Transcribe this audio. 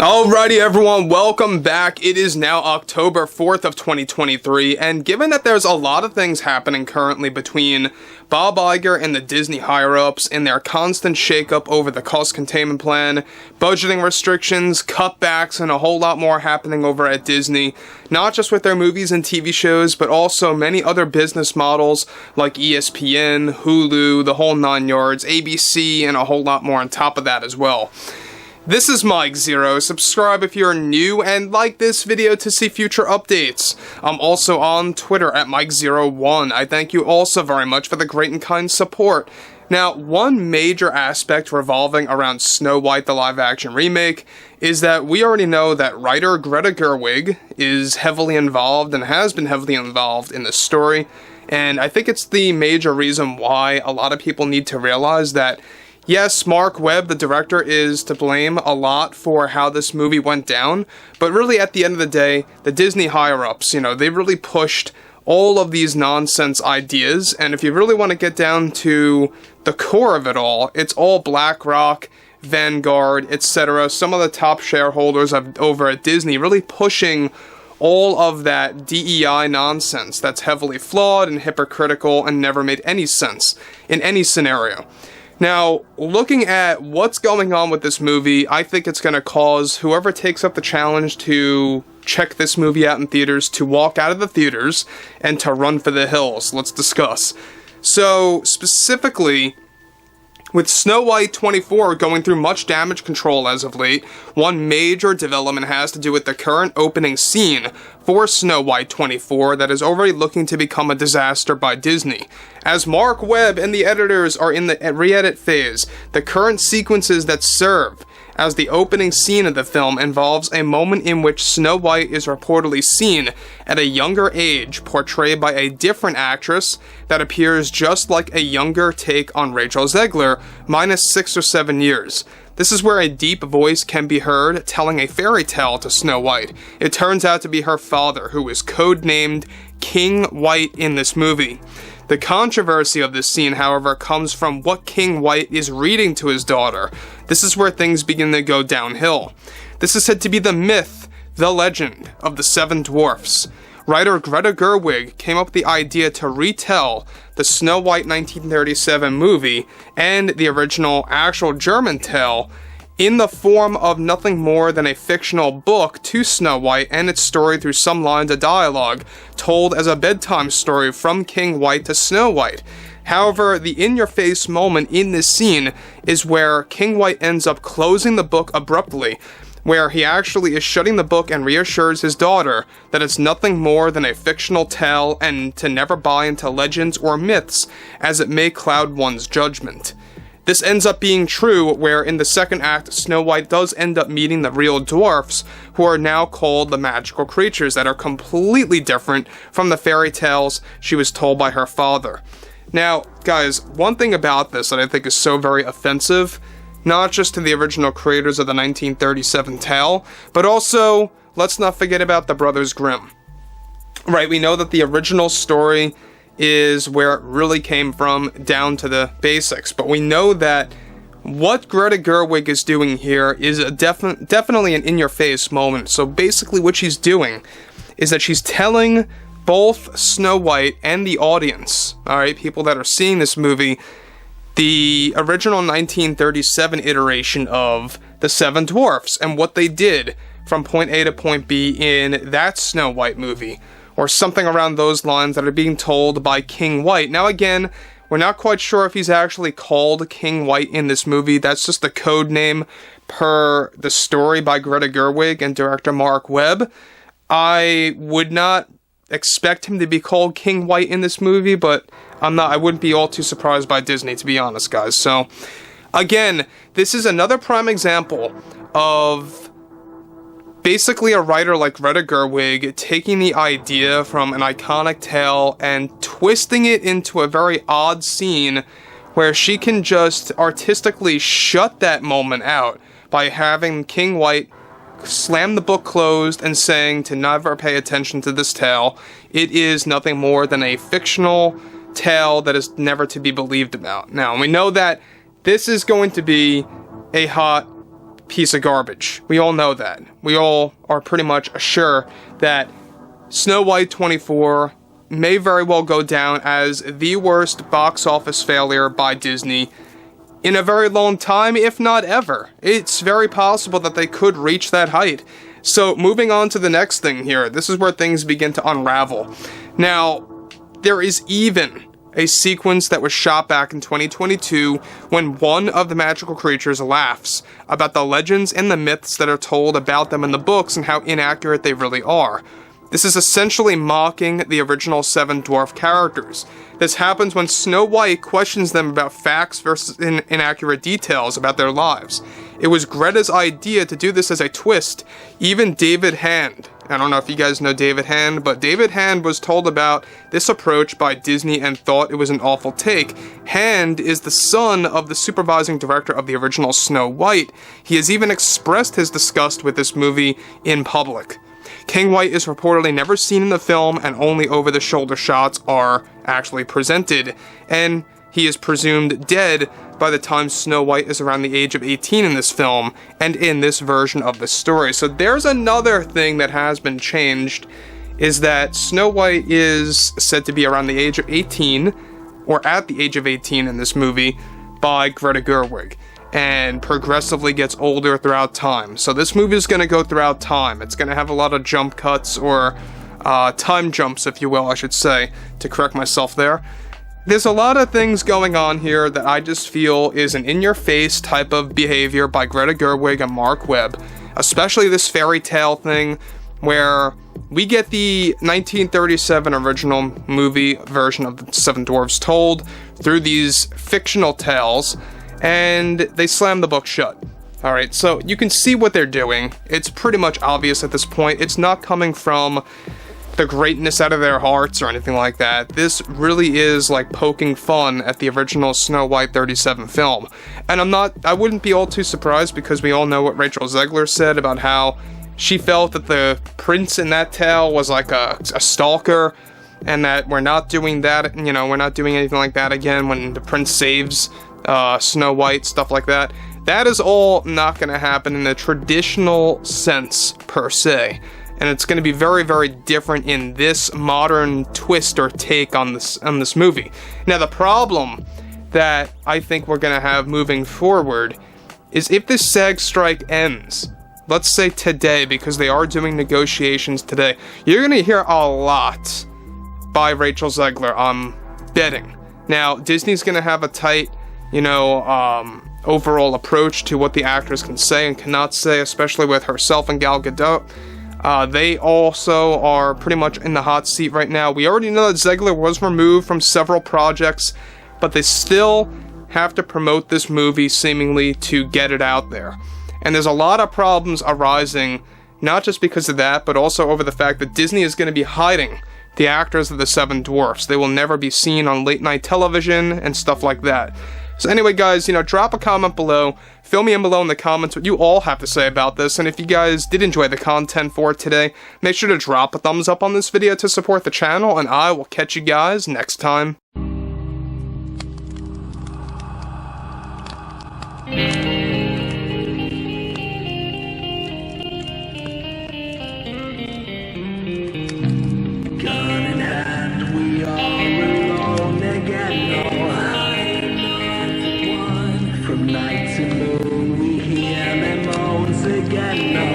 Alrighty everyone, welcome back. It is now October 4th of 2023, and given that there's a lot of things happening currently between Bob Iger and the Disney higher-ups in their constant shakeup over the cost containment plan, budgeting restrictions, cutbacks, and a whole lot more happening over at Disney, not just with their movies and TV shows, but also many other business models like ESPN, Hulu, the whole 9 yards, ABC, and a whole lot more on top of that as well. This is Mike Zero. Subscribe if you're new and like this video to see future updates. I'm also on Twitter at Mike01. I thank you also very much for the great and kind support. Now, one major aspect revolving around Snow White the live-action remake is that we already know that writer Greta Gerwig is heavily involved and has been heavily involved in the story, and I think it's the major reason why a lot of people need to realize that yes, Mark Webb, the director, is to blame a lot for how this movie went down, but really at the end of the day, the Disney higher-ups, they really pushed all of these nonsense ideas, and if you really want to get down to the core of it all, it's all BlackRock, Vanguard, etc., some of the top shareholders over at Disney really pushing all of that DEI nonsense that's heavily flawed and hypocritical and never made any sense in any scenario. Now, looking at what's going on with this movie, I think it's going to cause whoever takes up the challenge to check this movie out in theaters to walk out of the theaters and to run for the hills. Let's discuss. So, specifically, with Snow White 24 going through much damage control as of late, one major development has to do with the current opening scene for Snow White 24 that is already looking to become a disaster by Disney. As Mark Webb and the editors are in the re-edit phase, the current sequences that serve as the opening scene of the film involves a moment in which Snow White is reportedly seen at a younger age, portrayed by a different actress that appears just like a younger take on Rachel Zegler, minus 6 or 7 years. This is where a deep voice can be heard telling a fairy tale to Snow White. It turns out to be her father, who is codenamed King White in this movie. The controversy of this scene, however, comes from what King White is reading to his daughter. This is where things begin to go downhill. This is said to be the myth, the legend, of the Seven Dwarfs. Writer Greta Gerwig came up with the idea to retell the Snow White 1937 movie and the original actual German tale in the form of nothing more than a fictional book to Snow White and its story through some lines of dialogue told as a bedtime story from King White to Snow White. However, the in-your-face moment in this scene is where King White ends up closing the book abruptly, where he actually is shutting the book and reassures his daughter that it's nothing more than a fictional tale and to never buy into legends or myths as it may cloud one's judgment. This ends up being true, where in the second act, Snow White does end up meeting the real dwarfs, who are now called the magical creatures that are completely different from the fairy tales she was told by her father. Now, guys, one thing about this that I think is so very offensive, not just to the original creators of the 1937 tale, but also, let's not forget about the Brothers Grimm. Right, we know that the original story is where it really came from, down to the basics. But we know that what Greta Gerwig is doing here is a definitely an in-your-face moment. So basically what she's doing is that she's telling both Snow White and the audience, alright, people that are seeing this movie, the original 1937 iteration of the Seven Dwarfs and what they did from point A to point B in that Snow White movie, or something around those lines that are being told by King White. Now again, we're not quite sure if he's actually called King White in this movie. That's just the code name per the story by Greta Gerwig and director Mark Webb. I would not expect him to be called King White in this movie, but I wouldn't be all too surprised by Disney, to be honest, guys. So, again, this is another prime example of basically a writer like Greta Gerwig taking the idea from an iconic tale and twisting it into a very odd scene where she can just artistically shut that moment out by having King White slam the book closed and saying to never pay attention to this tale. It is nothing more than a fictional tale that is never to be believed about. Now, we know that this is going to be a hot piece of garbage. We all know that. We all are pretty much sure that Snow White 24 may very well go down as the worst box office failure by Disney in a very long time, if not ever. It's very possible that they could reach that height. So, moving on to the next thing here, this is where things begin to unravel. Now, there is even a sequence that was shot back in 2022 when one of the magical creatures laughs about the legends and the myths that are told about them in the books and how inaccurate they really are. This is essentially mocking the original Seven Dwarf characters. This happens when Snow White questions them about facts versus inaccurate details about their lives. It was Greta's idea to do this as a twist. Even David Hand, I don't know if you guys know David Hand, but David Hand was told about this approach by Disney and thought it was an awful take. Hand is the son of the supervising director of the original Snow White. He has even expressed his disgust with this movie in public. King White is reportedly never seen in the film, and only over-the-shoulder shots are actually presented, and he is presumed dead by the time Snow White is around the age of 18 in this film, and in this version of the story. So there's another thing that has been changed, is that Snow White is said to be around the age of 18, or at the age of 18 in this movie, by Greta Gerwig, and progressively gets older throughout time. So this movie is going to go throughout time. It's going to have a lot of jump cuts, or time jumps, if you will, I should say, to correct myself there. There's a lot of things going on here that I just feel is an in-your-face type of behavior by Greta Gerwig and Mark Webb, especially this fairy tale thing where we get the 1937 original movie version of the Seven Dwarfs told through these fictional tales, and they slam the book shut. Alright, so you can see what they're doing. It's pretty much obvious at this point. It's not coming from the greatness out of their hearts or anything like that. This really is like poking fun at the original Snow White 37 film. And I wouldn't be all too surprised, because we all know what Rachel Zegler said about how she felt that the prince in that tale was like a stalker, and that we're not doing that, we're not doing anything like that again when the prince saves Snow White, stuff like that. That is all not going to happen in the traditional sense, per se. And it's going to be very, very different in this modern twist or take on this movie. Now, the problem that I think we're going to have moving forward is if this SAG strike ends, let's say today, because they are doing negotiations today, you're going to hear a lot by Rachel Zegler, I'm betting. Now, Disney's going to have a tight, overall approach to what the actors can say and cannot say, especially with herself and Gal Gadot. They also are pretty much in the hot seat right now. We already know that Zegler was removed from several projects, but they still have to promote this movie seemingly to get it out there. And there's a lot of problems arising, not just because of that, but also over the fact that Disney is going to be hiding the actors of the Seven Dwarfs. They will never be seen on late night television and stuff like that. So anyway, guys, drop a comment below. Fill me in below in the comments what you all have to say about this. And if you guys did enjoy the content for today, make sure to drop a thumbs up on this video to support the channel. And I will catch you guys next time. Night to moon, we hear them moans again.